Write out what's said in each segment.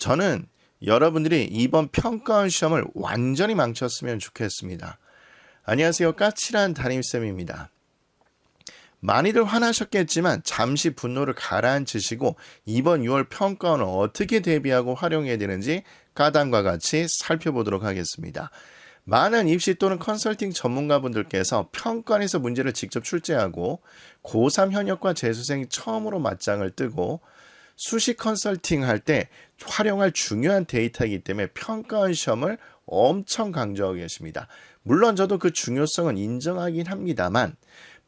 저는 여러분들이 이번 평가원 시험을 완전히 망쳤으면 좋겠습니다. 안녕하세요. 까칠한 담임쌤입니다. 많이들 화나셨겠지만 잠시 분노를 가라앉히시고 이번 6월 평가원을 어떻게 대비하고 활용해야 되는지 까당과 같이 살펴보도록 하겠습니다. 많은 입시 또는 컨설팅 전문가분들께서 평가원에서 문제를 직접 출제하고 고3 현역과 재수생이 처음으로 맞짱을 뜨고 수시 컨설팅 할 때 활용할 중요한 데이터이기 때문에 평가원 시험을 엄청 강조하고 계십니다. 물론 저도 그 중요성은 인정하긴 합니다만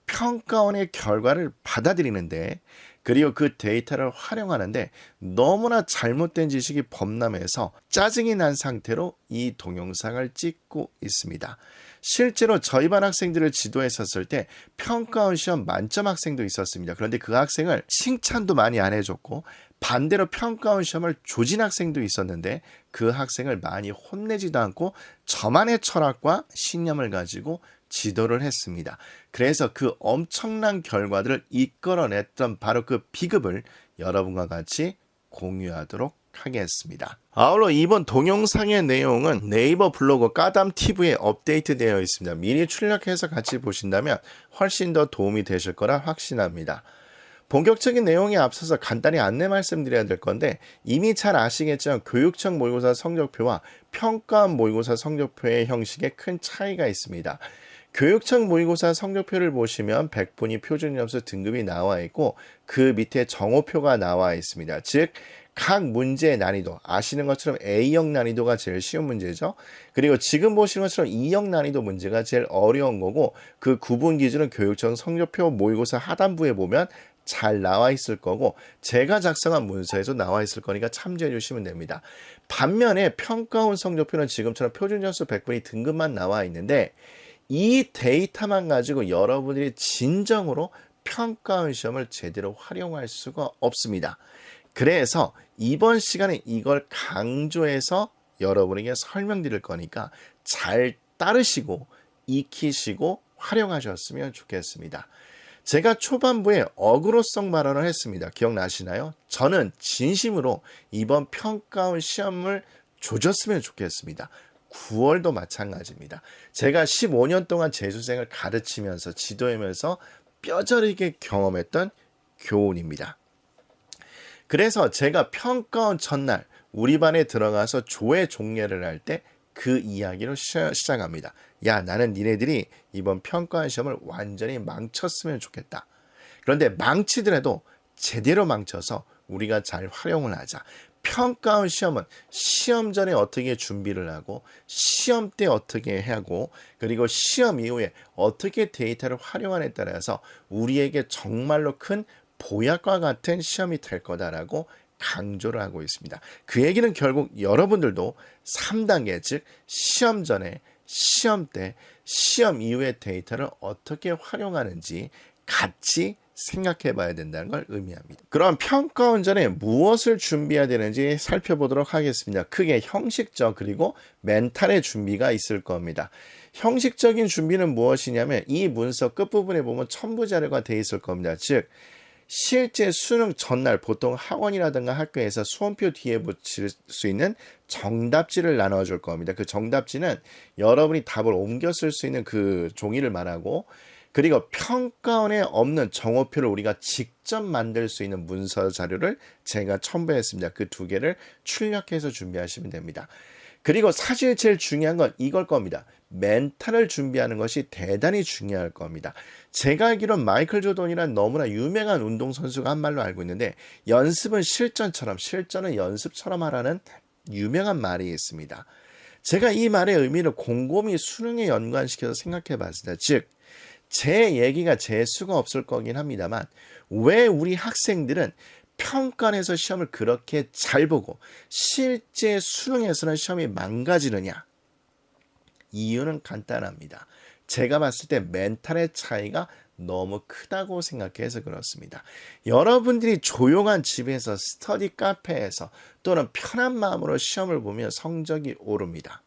평가원의 결과를 받아들이는데 그리고 그 데이터를 활용하는데 너무나 잘못된 지식이 범람해서 짜증이 난 상태로 이 동영상을 찍고 있습니다. 실제로 저희 반 학생들을 지도했었을 때 평가원 시험 만점 학생도 있었습니다. 그런데 그 학생을 칭찬도 많이 안 해줬고 반대로 평가원 시험을 조진 학생도 있었는데 그 학생을 많이 혼내지도 않고 저만의 철학과 신념을 가지고 지도를 했습니다. 그래서 그 엄청난 결과들을 이끌어냈던 바로 그 비급을 여러분과 같이 공유하도록 하겠습니다. 아울러 이번 동영상의 내용은 네이버 블로그 까담TV에 업데이트되어 있습니다. 미리 출력해서 같이 보신다면 훨씬 더 도움이 되실 거라 확신합니다. 본격적인 내용에 앞서서 간단히 안내 말씀드려야 될 건데 이미 잘 아시겠지만 교육청 모의고사 성적표와 평가원 모의고사 성적표의 형식에 큰 차이가 있습니다. 교육청 모의고사 성적표를 보시면 100분위 표준점수 등급이 나와 있고 그 밑에 정오표가 나와 있습니다. 즉 각 문제의 난이도, 아시는 것처럼 A형 난이도가 제일 쉬운 문제죠. 그리고 지금 보시는 것처럼 E형 난이도 문제가 제일 어려운 거고 그 구분 기준은 교육청 성적표 모의고사 하단부에 보면 잘 나와 있을 거고 제가 작성한 문서에서 나와 있을 거니까 참조해 주시면 됩니다. 반면에 평가원 성적표는 지금처럼 표준점수 100분위 등급만 나와 있는데 이 데이터만 가지고 여러분들이 진정으로 평가원 시험을 제대로 활용할 수가 없습니다. 그래서 이번 시간에 이걸 강조해서 여러분에게 설명드릴 거니까 잘 따르시고 익히시고 활용하셨으면 좋겠습니다. 제가 초반부에 어그로성 발언을 했습니다. 기억나시나요? 저는 진심으로 이번 평가원 시험을 조졌으면 좋겠습니다. 9월도 마찬가지입니다. 제가 15년 동안 재수생을 가르치면서 지도하면서 뼈저리게 경험했던 교훈입니다. 그래서 제가 평가원 첫날 우리 반에 들어가서 조회 종례를 할 때 그 이야기로 시작합니다. 야, 나는 니네들이 이번 평가원 시험을 완전히 망쳤으면 좋겠다. 그런데 망치더라도 제대로 망쳐서 우리가 잘 활용을 하자. 평가원 시험은 시험 전에 어떻게 준비를 하고 시험 때 어떻게 하고 그리고 시험 이후에 어떻게 데이터를 활용하느냐에 따라서 우리에게 정말로 큰 보약과 같은 시험이 될 거다라고 강조를 하고 있습니다. 그 얘기는 결국 여러분들도 3단계 즉 시험 전에 시험 때 시험 이후의 데이터를 어떻게 활용하는지 같이 생각해 봐야 된다는 걸 의미합니다. 그럼 평가원 전에 무엇을 준비해야 되는지 살펴보도록 하겠습니다. 크게 형식적 그리고 멘탈의 준비가 있을 겁니다. 형식적인 준비는 무엇이냐면 이 문서 끝부분에 보면 첨부 자료가 되어 있을 겁니다. 즉 실제 수능 전날 보통 학원이라든가 학교에서 수험표 뒤에 붙일 수 있는 정답지를 나눠줄 겁니다. 그 정답지는 여러분이 답을 옮겨 쓸 수 있는 그 종이를 말하고 그리고 평가원에 없는 정오표를 우리가 직접 만들 수 있는 문서 자료를 제가 첨부했습니다. 그 두 개를 출력해서 준비하시면 됩니다. 그리고 사실 제일 중요한 건 이걸 겁니다. 멘탈을 준비하는 것이 대단히 중요할 겁니다. 제가 알기로는 마이클 조던이란 너무나 유명한 운동선수가 한 말로 알고 있는데 연습은 실전처럼 실전은 연습처럼 하라는 유명한 말이 있습니다. 제가 이 말의 의미를 곰곰이 수능에 연관시켜서 생각해 봤습니다. 즉 제 얘기가 재수가 없을 거긴 합니다만 왜 우리 학생들은 평가원에서 시험을 그렇게 잘 보고 실제 수능에서는 시험이 망가지느냐? 이유는 간단합니다. 제가 봤을 때 멘탈의 차이가 너무 크다고 생각해서 그렇습니다. 여러분들이 조용한 집에서 스터디 카페에서 또는 편한 마음으로 시험을 보면 성적이 오릅니다.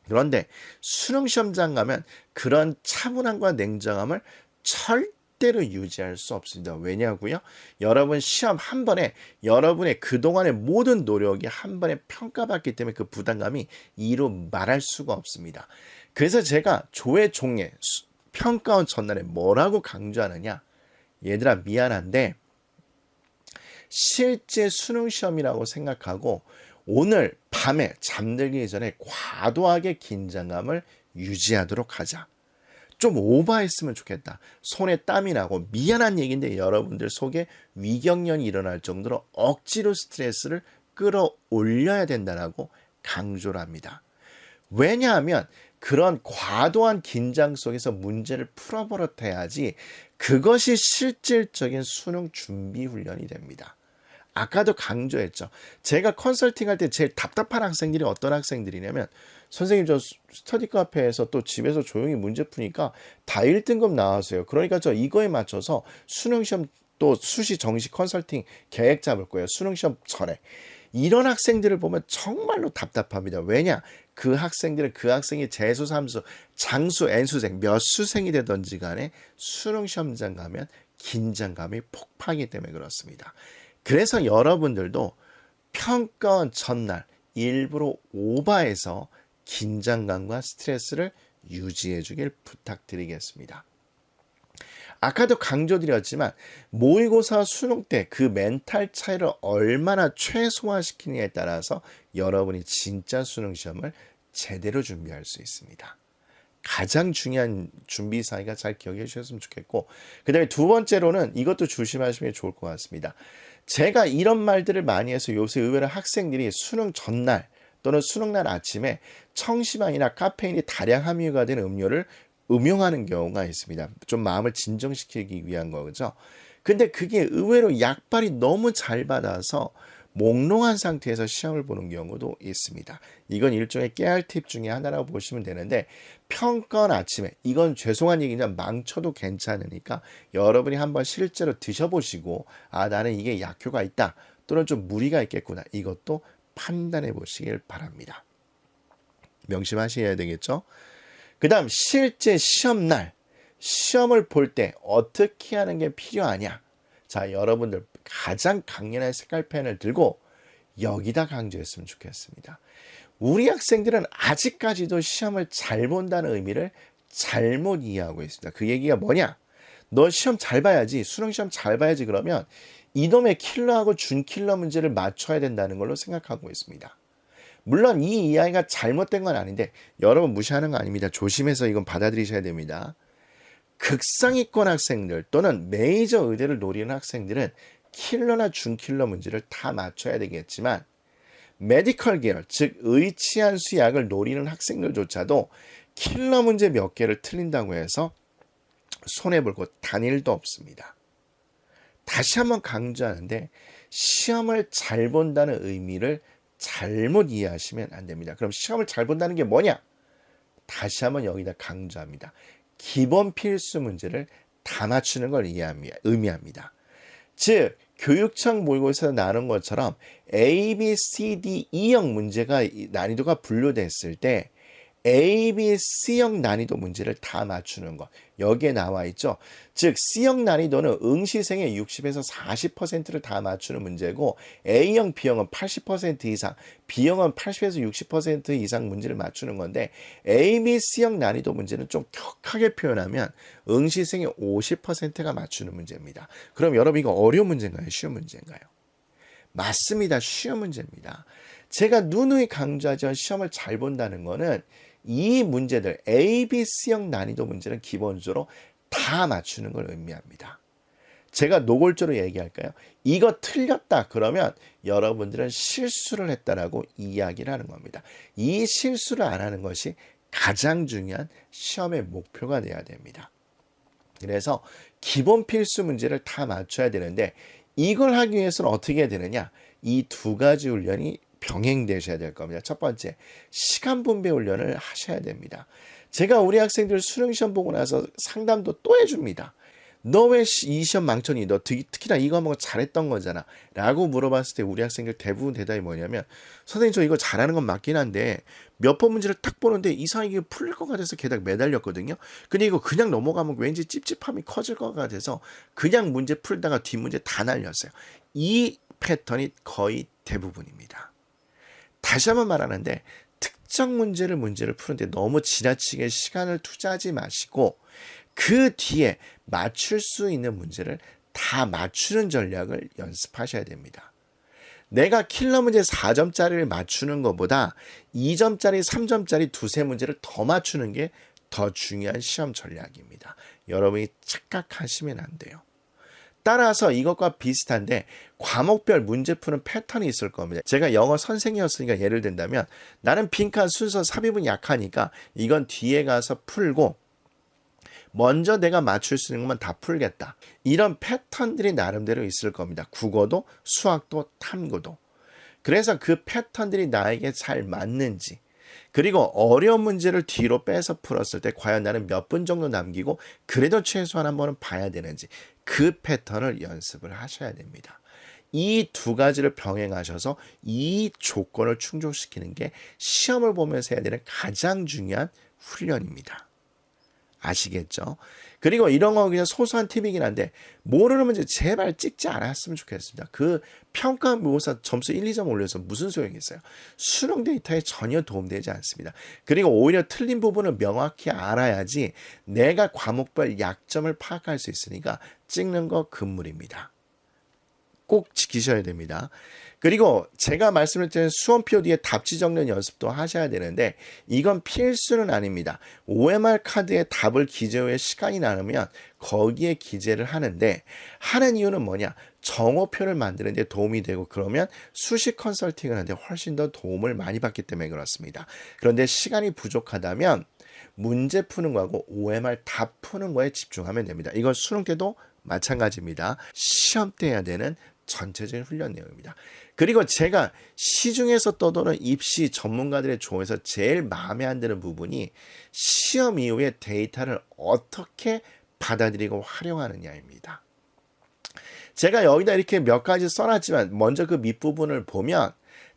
그런데 수능 시험장 가면 그런 차분함과 냉정함을 절대 절대로 유지할 수 없습니다. 왜냐고요? 여러분 시험 한 번에 여러분의 그동안의 모든 노력이 한 번에 평가받기 때문에 그 부담감이 이루 말할 수가 없습니다. 그래서 제가 조회 종례 평가원 전날에 뭐라고 강조하느냐? 얘들아 미안한데 실제 수능 시험이라고 생각하고 오늘 밤에 잠들기 전에 과도하게 긴장감을 유지하도록 하자. 좀 오버했으면 좋겠다. 손에 땀이 나고 미안한 얘기인데 여러분들 속에 위경련이 일어날 정도로 억지로 스트레스를 끌어올려야 된다라고 강조를 합니다. 왜냐하면 그런 과도한 긴장 속에서 문제를 풀어버릇해야지 그것이 실질적인 수능 준비 훈련이 됩니다. 아까도 강조했죠. 제가 컨설팅할 때 제일 답답한 학생들이 어떤 학생들이냐면 선생님 저 스터디 카페에서 또 집에서 조용히 문제 푸니까 다 1등급 나왔어요. 그러니까 저 이거에 맞춰서 수능 시험 또 수시 정시 컨설팅 계획 잡을 거예요. 수능 시험 전에. 이런 학생들을 보면 정말로 답답합니다. 왜냐? 그 학생들은 그 학생이 재수, 삼수, 장수, N수생 몇 수생이 되든지 간에 수능 시험장 가면 긴장감이 폭파하기 때문에 그렇습니다. 그래서 여러분들도 평가원 전날 일부러 오버해서 긴장감과 스트레스를 유지해 주길 부탁드리겠습니다. 아까도 강조드렸지만 모의고사 수능 때 그 멘탈 차이를 얼마나 최소화시키느냐에 따라서 여러분이 진짜 수능 시험을 제대로 준비할 수 있습니다. 가장 중요한 준비 사이가 잘 기억해 주셨으면 좋겠고 그 다음에 두 번째로는 이것도 조심하시면 좋을 것 같습니다. 제가 이런 말들을 많이 해서 요새 의외로 학생들이 수능 전날 또는 수능날 아침에 청심환이나 카페인이 다량 함유가 된 음료를 음용하는 경우가 있습니다. 좀 마음을 진정시키기 위한 거죠. 근데 그게 의외로 약발이 너무 잘 받아서 몽롱한 상태에서 시험을 보는 경우도 있습니다. 이건 일종의 깨알 팁 중에 하나라고 보시면 되는데 평가원 아침에 이건 죄송한 얘기지만 망쳐도 괜찮으니까 여러분이 한번 실제로 드셔보시고 아 나는 이게 약효가 있다 또는 좀 무리가 있겠구나 이것도 판단해 보시길 바랍니다. 명심하셔야 되겠죠? 그 다음 실제 시험날 시험을 볼 때 어떻게 하는 게 필요하냐. 자 여러분들 가장 강렬한 색깔펜을 들고 여기다 강조했으면 좋겠습니다. 우리 학생들은 아직까지도 시험을 잘 본다는 의미를 잘못 이해하고 있습니다. 그 얘기가 뭐냐? 너 시험 잘 봐야지 수능 시험 잘 봐야지 그러면 이놈의 킬러하고 준킬러 문제를 맞춰야 된다는 걸로 생각하고 있습니다. 물론 이 이야기가 잘못된 건 아닌데 여러분 무시하는 거 아닙니다. 조심해서 이건 받아들이셔야 됩니다. 극상위권 학생들 또는 메이저 의대를 노리는 학생들은 킬러나 준킬러 문제를 다 맞춰야 되겠지만 메디컬 계열 즉 의치안수 약을 노리는 학생들조차도 킬러 문제 몇 개를 틀린다고 해서 손해볼 곳 단일도 없습니다. 다시 한번 강조하는데 시험을 잘 본다는 의미를 잘못 이해하시면 안 됩니다. 그럼 시험을 잘 본다는 게 뭐냐? 다시 한번 여기다 강조합니다. 기본 필수 문제를 다 맞추는 걸 의미합니다. 즉 교육청 모의고사에서 나눈 것처럼 A, B, C, D, E형 문제가 난이도가 분류됐을 때 A, B, C형 난이도 문제를 다 맞추는 것. 여기에 나와 있죠. 즉 C형 난이도는 응시생의 60에서 40%를 다 맞추는 문제고 A형, B형은 80% 이상, B형은 80에서 60% 이상 문제를 맞추는 건데 A, B, C형 난이도 문제는 좀 격하게 표현하면 응시생의 50%가 맞추는 문제입니다. 그럼 여러분 이거 어려운 문제인가요? 쉬운 문제인가요? 맞습니다. 쉬운 문제입니다. 제가 누누이 강조하지만 시험을 잘 본다는 거는 이 문제들 A, B, C형 난이도 문제는 기본적으로 다 맞추는 걸 의미합니다. 제가 노골적으로 얘기할까요? 이거 틀렸다 그러면 여러분들은 실수를 했다라고 이야기를 하는 겁니다. 이 실수를 안 하는 것이 가장 중요한 시험의 목표가 돼야 됩니다. 그래서 기본 필수 문제를 다 맞춰야 되는데 이걸 하기 위해서는 어떻게 해야 되느냐? 이 두 가지 훈련이 병행되셔야 될 겁니다. 첫 번째, 시간 분배 훈련을 하셔야 됩니다. 제가 우리 학생들 수능 시험 보고 나서 상담도 또 해줍니다. 너 왜 이 시험 망쳤니? 너 특히나 이거 한번 잘했던 거잖아. 라고 물어봤을 때 우리 학생들 대부분 대답이 뭐냐면, 선생님 저 이거 잘하는 건 맞긴 한데 몇 번 문제를 딱 보는데 이상하게 풀릴 것 같아서 게다가 매달렸거든요. 근데 이거 그냥 넘어가면 왠지 찝찝함이 커질 것 같아서 그냥 문제 풀다가 뒷문제 다 날렸어요. 이 패턴이 거의 대부분입니다. 다시 한번 말하는데, 특정 문제를 푸는데 너무 지나치게 시간을 투자하지 마시고 그 뒤에 맞출 수 있는 문제를 다 맞추는 전략을 연습하셔야 됩니다. 내가 킬러 문제 4점짜리를 맞추는 것보다 2점짜리, 3점짜리 두세 문제를 더 맞추는 게 더 중요한 시험 전략입니다. 여러분이 착각하시면 안 돼요. 따라서 이것과 비슷한데 과목별 문제 푸는 패턴이 있을 겁니다. 제가 영어 선생이었으니까 예를 든다면, 나는 빈칸 순서 삽입은 약하니까 이건 뒤에 가서 풀고 먼저 내가 맞출 수 있는 것만 다 풀겠다. 이런 패턴들이 나름대로 있을 겁니다. 국어도 수학도 탐구도. 그래서 그 패턴들이 나에게 잘 맞는지, 그리고 어려운 문제를 뒤로 빼서 풀었을 때 과연 나는 몇 분 정도 남기고 그래도 최소한 한 번은 봐야 되는지, 그 패턴을 연습을 하셔야 됩니다. 이 두 가지를 병행하셔서 이 조건을 충족시키는 게 시험을 보면서 해야 되는 가장 중요한 훈련입니다. 아시겠죠? 그리고 이런 거 그냥 소소한 팁이긴 한데, 모르는 문제 제발 찍지 않았으면 좋겠습니다. 그 평가 모의고사 점수 1, 2점 올려서 무슨 소용이 있어요? 수능 데이터에 전혀 도움되지 않습니다. 그리고 오히려 틀린 부분을 명확히 알아야지 내가 과목별 약점을 파악할 수 있으니까 찍는 거 금물입니다. 꼭 지키셔야 됩니다. 그리고 제가 말씀드린 수험표 뒤에 답지 적는 연습도 하셔야 되는데, 이건 필수는 아닙니다. OMR 카드에 답을 기재 후에 시간이 남으면 거기에 기재를 하는데, 하는 이유는 뭐냐? 정오표를 만드는 데 도움이 되고, 그러면 수시 컨설팅을 하는데 훨씬 더 도움을 많이 받기 때문에 그렇습니다. 그런데 시간이 부족하다면 문제 푸는 거하고 OMR 답 푸는 거에 집중하면 됩니다. 이건 수능 때도 마찬가지입니다. 시험 때 해야 되는 전체적인 훈련 내용입니다. 그리고 제가 시중에서 떠도는 입시 전문가들의 조언에서 제일 마음에 안 드는 부분이 시험 이후에 데이터를 어떻게 받아들이고 활용하느냐입니다. 제가 여기다 이렇게 몇 가지 써놨지만 먼저 그 밑부분을 보면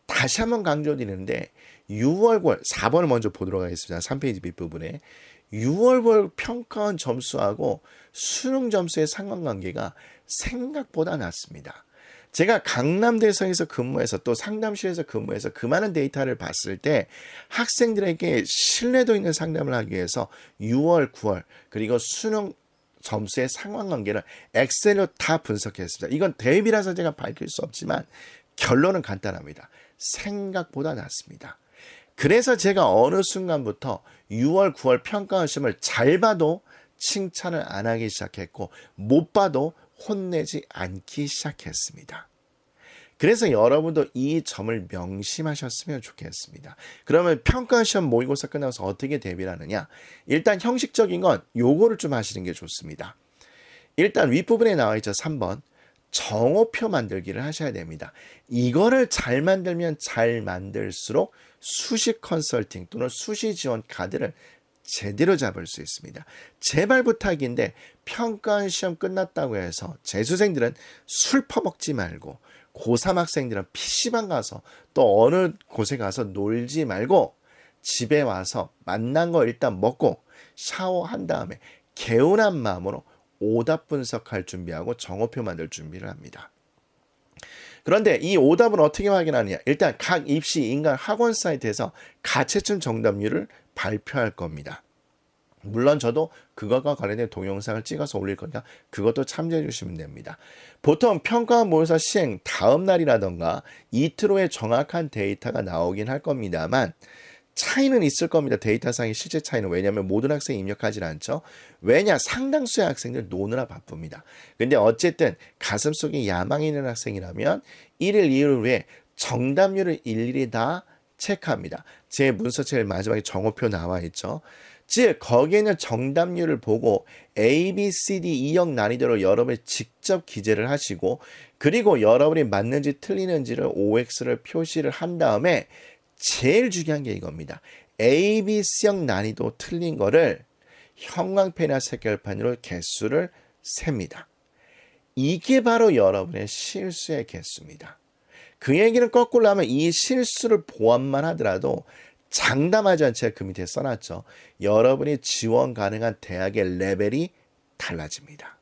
다시 한번 강조드리는데, 6월월 4번을 먼저 보도록 하겠습니다. 3페이지 밑부분에 6월월 평가원 점수하고 수능 점수의 상관관계가 생각보다 낮습니다. 제가 강남대성에서 근무해서 또 상담실에서 근무해서 그 많은 데이터를 봤을 때 학생들에게 신뢰도 있는 상담을 하기 위해서 6월, 9월 그리고 수능 점수의 상관관계를 엑셀로 다 분석했습니다. 이건 대입이라서 제가 밝힐 수 없지만 결론은 간단합니다. 생각보다 낮습니다. 그래서 제가 어느 순간부터 6월, 9월 평가원 시험을 잘 봐도 칭찬을 안 하기 시작했고, 못 봐도 혼내지 않기 시작했습니다. 그래서 여러분도 이 점을 명심하셨으면 좋겠습니다. 그러면 평가 시험 모의고사 끝나서 어떻게 대비를 하느냐? 일단 형식적인 건 요거를 좀 하시는 게 좋습니다. 일단 윗부분에 나와 있죠. 3번. 정오표 만들기를 하셔야 됩니다. 이거를 잘 만들면 잘 만들수록 수시 컨설팅 또는 수시 지원 카드를 제대로 잡을 수 있습니다. 제발 부탁인데, 평가 시험 끝났다고 해서 재수생들은 술 퍼먹지 말고, 고3 학생들은 PC방 가서 또 어느 곳에 가서 놀지 말고, 집에 와서 만난 거 일단 먹고 샤워한 다음에 개운한 마음으로 오답 분석할 준비하고 정오표 만들 준비를 합니다. 그런데 이 오답은 어떻게 확인하느냐? 일단 각 입시 인간 학원 사이트에서 가채점 정답률을 발표할 겁니다. 물론 저도 그것과 관련된 동영상을 찍어서 올릴 거니까 그것도 참조해 주시면 됩니다. 보통 평가 모의고사 시행 다음 날이라던가 이틀 후에 정확한 데이터가 나오긴 할 겁니다만 차이는 있을 겁니다. 데이터상의 실제 차이는. 왜냐하면 모든 학생이 입력하지 않죠. 왜냐? 상당수의 학생들 노느라 바쁩니다. 근데 어쨌든 가슴속에 야망이 있는 학생이라면 1일, 2일 후에 정답률을 일일이 다 체크합니다. 제 문서 제일 마지막에 정오표 나와 있죠. 즉 거기에 있는 정답률을 보고 A, B, C, D, E형 난이도로 여러분이 직접 기재를 하시고, 그리고 여러분이 맞는지 틀리는지를 OX를 표시를 한 다음에 제일 중요한 게 이겁니다. A, B, C형 난이도 틀린 거를 형광펜이나 색결판으로 개수를 셉니다. 이게 바로 여러분의 실수의 개수입니다. 그 얘기는 거꾸로 하면 이 실수를 보완만 하더라도 장담하지 않고 제가 그 밑에 써놨죠. 여러분이 지원 가능한 대학의 레벨이 달라집니다.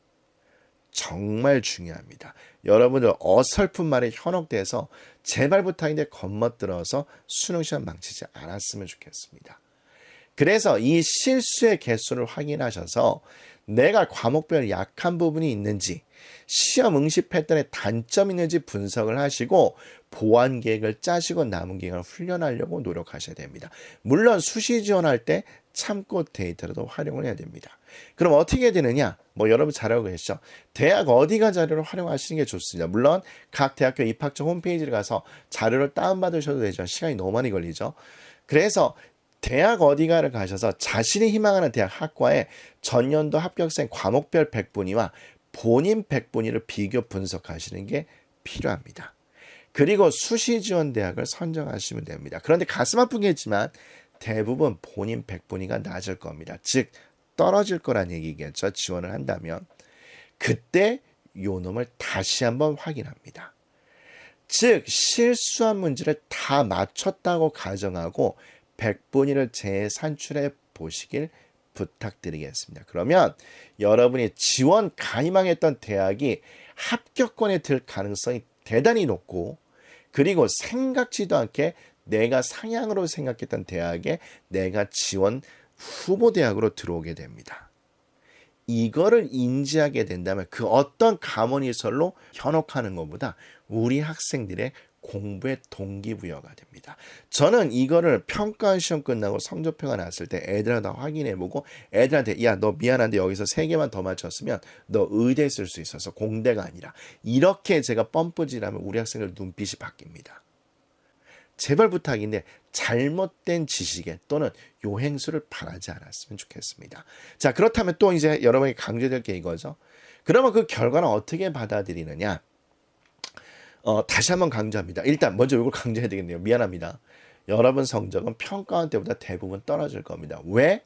정말 중요합니다. 여러분들 어설픈 말에 현혹돼서 제발 부탁인데 겁먹들어서 수능시험 망치지 않았으면 좋겠습니다. 그래서 이 실수의 개수를 확인하셔서 내가 과목별 약한 부분이 있는지 시험 응시 패턴에 단점이 있는지 분석을 하시고 보완 계획을 짜시고 남은 기간을 훈련하려고 노력하셔야 됩니다. 물론 수시 지원할 때 참고 데이터로도 활용을 해야 됩니다. 그럼 어떻게 되느냐? 여러분 잘 알고 계시죠? 대학 어디가 자료를 활용하시는 게 좋습니다. 물론 각 대학교 입학처 홈페이지를 가서 자료를 다운받으셔도 되죠. 시간이 너무 많이 걸리죠. 그래서 대학 어디가를 가셔서 자신이 희망하는 대학 학과의 전년도 합격생 과목별 100분위와 본인 100분위를 비교 분석하시는 게 필요합니다. 그리고 수시 지원 대학을 선정하시면 됩니다. 그런데 가슴 아프겠지만 대부분 본인 100분위가 낮을 겁니다. 즉 떨어질 거란 얘기겠죠. 지원을 한다면. 그때 요 놈을 다시 한번 확인합니다. 즉 실수한 문제를 다 맞췄다고 가정하고 100분위를 재산출해 보시길 부탁드리겠습니다. 그러면 여러분이 지원 가희망했던 대학이 합격권에 들 가능성이 대단히 높고 그리고 생각지도 않게 내가 상향으로 생각했던 대학에 내가 지원 후보 대학으로 들어오게 됩니다. 이거를 인지하게 된다면 그 어떤 가문이설로 현혹하는 것보다 우리 학생들의 공부의 동기부여가 됩니다. 저는 이거를 평가 시험 끝나고 성적표가 났을 때 애들한테 확인해보고 애들한테 야, 너 미안한데 여기서 3개만 더 맞췄으면 너 의대에 쓸 수 있어서 공대가 아니라 이렇게 제가 뻔뿌질하면 우리 학생들 눈빛이 바뀝니다. 제발 부탁인데 잘못된 지식에 또는 요행수를 바라지 않았으면 좋겠습니다. 자, 그렇다면 또 이제 여러분에게 강조될 게 이거죠. 그러면 그 결과는 어떻게 받아들이느냐? 다시 한번 강조합니다. 일단 먼저 이걸 강조해야 되겠네요. 미안합니다. 여러분 성적은 평가원 때보다 대부분 떨어질 겁니다. 왜?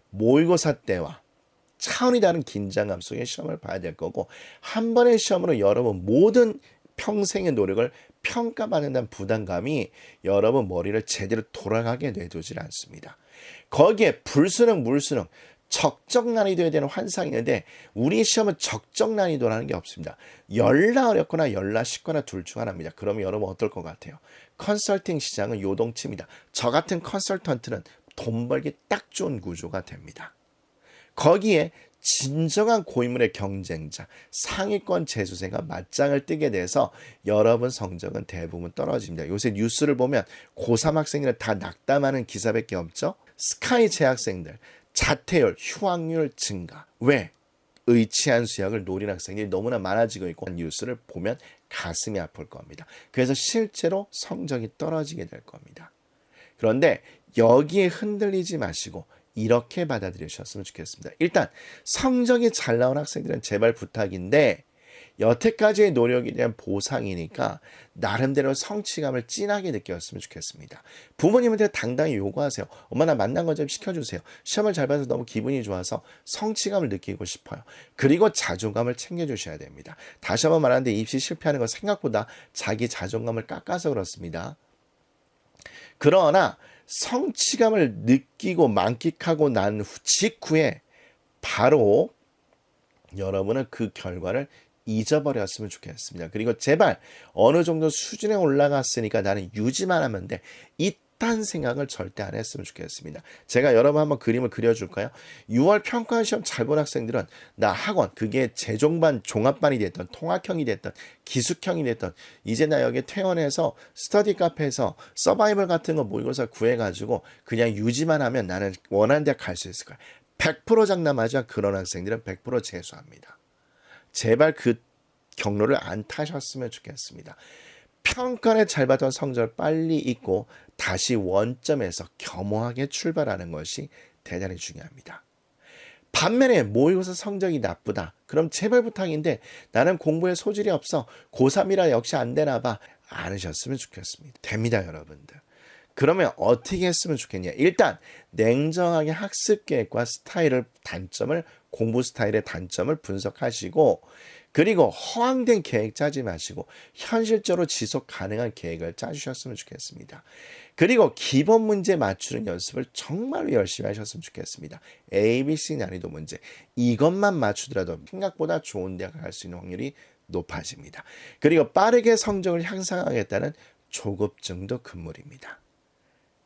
모의고사 때와 차원이 다른 긴장감 속에 시험을 봐야 될 거고 한 번의 시험으로 여러분 모든 평생의 노력을 평가받는다는 부담감이 여러분 머리를 제대로 돌아가게 내두질 않습니다. 거기에 불수능, 물수능 적정 난이도에 대한 환상이 있는데 우리 시험은 적정 난이도라는 게 없습니다. 열나 어렵거나 열나 쉽거나 둘 중 하나입니다. 그러면 여러분 어떨 것 같아요? 컨설팅 시장은 요동칩니다. 저 같은 컨설턴트는 돈 벌기 딱 좋은 구조가 됩니다. 거기에 진정한 고인물의 경쟁자, 상위권 재수생과 맞짱을 뜨게 돼서 여러분 성적은 대부분 떨어집니다. 요새 뉴스를 보면 고3 학생들은 다 낙담하는 기사밖에 없죠. 스카이 재학생들, 자퇴율, 휴학률 증가. 왜? 의치한 수학을 노린 학생들이 너무나 많아지고 있고 뉴스를 보면 가슴이 아플 겁니다. 그래서 실제로 성적이 떨어지게 될 겁니다. 그런데 여기에 흔들리지 마시고 이렇게 받아들이셨으면 좋겠습니다. 일단 성적이 잘 나온 학생들은 제발 부탁인데 여태까지의 노력에 대한 보상이니까 나름대로 성취감을 진하게 느꼈으면 좋겠습니다. 부모님한테 당당히 요구하세요. 엄마 나 만난 거 좀 시켜주세요. 시험을 잘 봐서 너무 기분이 좋아서 성취감을 느끼고 싶어요. 그리고 자존감을 챙겨주셔야 됩니다. 다시 한번 말하는데 입시 실패하는 건 생각보다 자기 자존감을 깎아서 그렇습니다. 그러나 성취감을 느끼고 만끽하고 난 직후에 바로 여러분은 그 결과를 잊어버렸으면 좋겠습니다. 그리고 제발 어느 정도 수준에 올라갔으니까 나는 유지만 하면 돼. 이딴 생각을 절대 안 했으면 좋겠습니다. 제가 여러분 한번 그림을 그려줄까요? 6월 평가시험 잘 본 학생들은 나 학원, 그게 재종반 종합반이 됐던 통합형이 됐던 기숙형이 됐던 이제 나 여기 퇴원해서 스터디 카페에서 서바이벌 같은 거 모의고사 구해가지고 그냥 유지만 하면 나는 원하는 데 갈 수 있을 거야. 100% 장담하지만 그런 학생들은 100% 재수합니다. 제발 그 경로를 안 타셨으면 좋겠습니다. 평가에 잘 받던 성적을 빨리 잊고 다시 원점에서 겸허하게 출발하는 것이 대단히 중요합니다. 반면에 모의고사 성적이 나쁘다. 그럼 제발 부탁인데 나는 공부에 소질이 없어. 고3이라 역시 안 되나 봐. 않으셨으면 좋겠습니다. 됩니다, 여러분들. 그러면 어떻게 했으면 좋겠냐. 일단 냉정하게 학습 계획과 스타일을 단점을 공부 스타일의 단점을 분석하시고 그리고 허황된 계획 짜지 마시고 현실적으로 지속 가능한 계획을 짜주셨으면 좋겠습니다. 그리고 기본 문제 맞추는 연습을 정말로 열심히 하셨으면 좋겠습니다. ABC 난이도 문제 이것만 맞추더라도 생각보다 좋은 대학을 갈 수 있는 확률이 높아집니다. 그리고 빠르게 성적을 향상하겠다는 조급증도 금물입니다.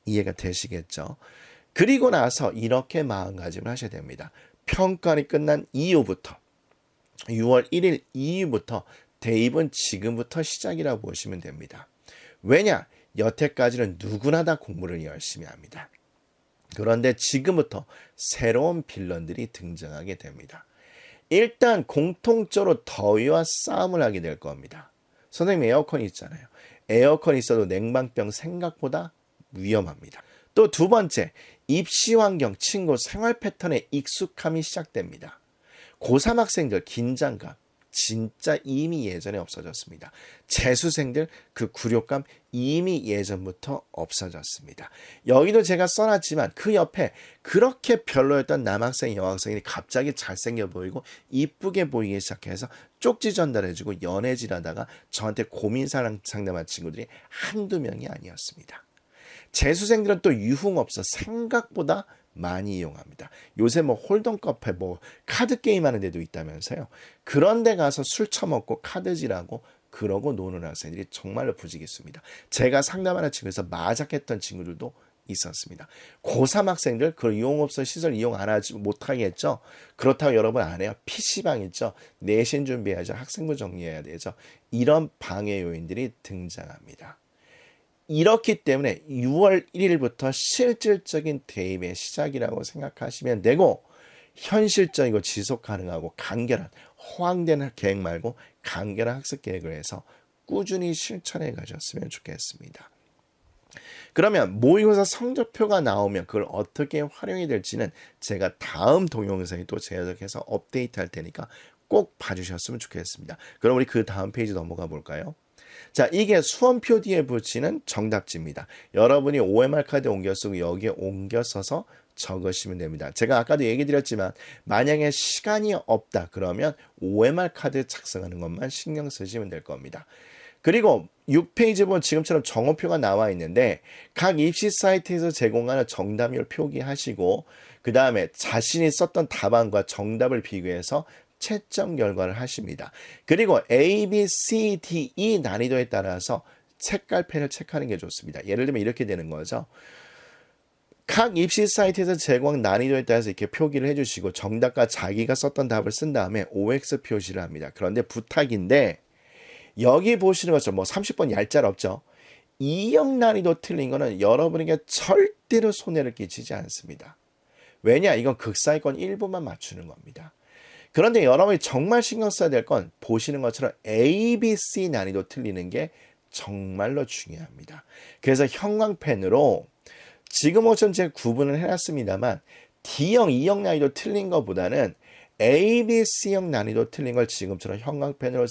이해가 되시겠죠? 그리고 나서 이렇게 마음가짐을 하셔야 됩니다. 평가가 끝난 이후부터 6월 1일 이후부터 대입은 지금부터 시작이라고 보시면 됩니다. 왜냐? 여태까지는 누구나 다 공부를 열심히 합니다. 그런데 지금부터 새로운 빌런들이 등장하게 됩니다. 일단 공통적으로 더위와 싸움을 하게 될 겁니다. 선생님 에어컨이 있잖아요. 에어컨이 있어도 냉방병 생각보다 위험합니다. 또 두 번째, 입시 환경, 친구, 생활 패턴에 익숙함이 시작됩니다. 고3 학생들 긴장감 진짜 이미 예전에 없어졌습니다. 재수생들 그 굴욕감 이미 예전부터 없어졌습니다. 여기도 제가 써놨지만 그 옆에 그렇게 별로였던 남학생, 여학생이 갑자기 잘생겨 보이고 이쁘게 보이기 시작해서 쪽지 전달해주고 연애질하다가 저한테 고민 상담한 친구들이 한두 명이 아니었습니다. 재수생들은 또 유흥업소 생각보다 많이 이용합니다. 요새 뭐 홀덤 카페 뭐 카드 게임 하는 데도 있다면서요. 그런 데 가서 술 처먹고 카드질하고 그러고 노는 학생들이 정말로 부지기수입니다. 제가 상담하는 친구에서 마작했던 친구들도 있었습니다. 고3 학생들 그 유흥업소 시설 이용 안 하지 못하겠죠. 그렇다고 여러분 안 해요. PC방 있죠. 내신 준비해야죠. 학생부 정리해야 되죠. 이런 방해 요인들이 등장합니다. 이렇기 때문에 6월 1일부터 실질적인 대입의 시작이라고 생각하시면 되고 현실적이고 지속 가능하고 간결한 허황된 계획 말고 간결한 학습 계획을 해서 꾸준히 실천해 가셨으면 좋겠습니다. 그러면 모의고사 성적표가 나오면 그걸 어떻게 활용이 될지는 제가 다음 동영상에 또 제작해서 업데이트할 테니까 꼭 봐주셨으면 좋겠습니다. 그럼 우리 그 다음 페이지 넘어가 볼까요? 자, 이게 수험표 뒤에 붙이는 정답지입니다. 여러분이 OMR 카드 옮겨 쓰고 여기에 옮겨 써서 적으시면 됩니다. 제가 아까도 얘기 드렸지만 만약에 시간이 없다 그러면 OMR 카드 작성하는 것만 신경 쓰시면 될 겁니다. 그리고 6페이지 보면 지금처럼 정오표가 나와 있는데 각 입시 사이트에서 제공하는 정답률 표기하시고 그 다음에 자신이 썼던 답안과 정답을 비교해서 채점 결과를 하십니다. 그리고 A, B, C, D, E 난이도에 따라서 색깔펜을 체크하는 게 좋습니다. 예를 들면 이렇게 되는 거죠. 각 입시 사이트에서 제공한 난이도에 따라서 이렇게 표기를 해주시고 정답과 자기가 썼던 답을 쓴 다음에 OX 표시를 합니다. 그런데 부탁인데 여기 보시는 것처럼 뭐 30번 얄짤 없죠. 2형 난이도 틀린 거는 여러분에게 절대로 손해를 끼치지 않습니다. 왜냐? 이건 극사위권 일부만 맞추는 겁니다. 그런데 여러분이 정말 신경 써야 될 건 보시는 것처럼 A, B, C 난이도 틀리는 게 정말로 중요합니다. 그래서 형광펜으로 지금 모처럼 제가 구분을 해놨습니다만 D형, E형 난이도 틀린 것보다는 A, B, C형 난이도 틀린 걸 지금처럼 형광펜으로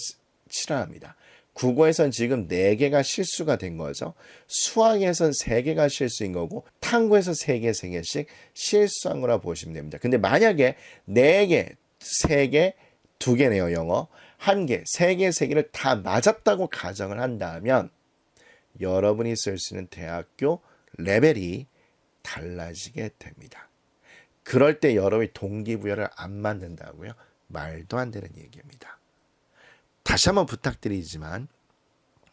칠합니다. 국어에선 지금 4개가 실수가 된 거죠. 수학에선 3개가 실수인 거고 탐구에서 3개, 3개씩 실수한 거라 보시면 됩니다. 근데 만약에 4개, 3개, 2개네요. 영어 1개, 3개, 3개를 다 맞았다고 가정을 한다면 여러분이 쓸 수 있는 대학교 레벨이 달라지게 됩니다. 그럴 때 여러분이 동기부여를 안 만든다고요? 말도 안 되는 얘기입니다. 다시 한번 부탁드리지만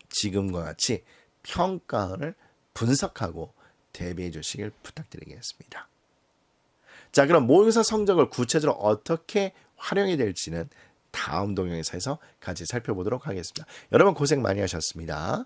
지금과 같이 평가를 분석하고 대비해 주시길 부탁드리겠습니다. 자, 그럼 모의고사 성적을 구체적으로 어떻게 활용이 될지는 다음 동영상에서 같이 살펴보도록 하겠습니다. 여러분 고생 많이 하셨습니다.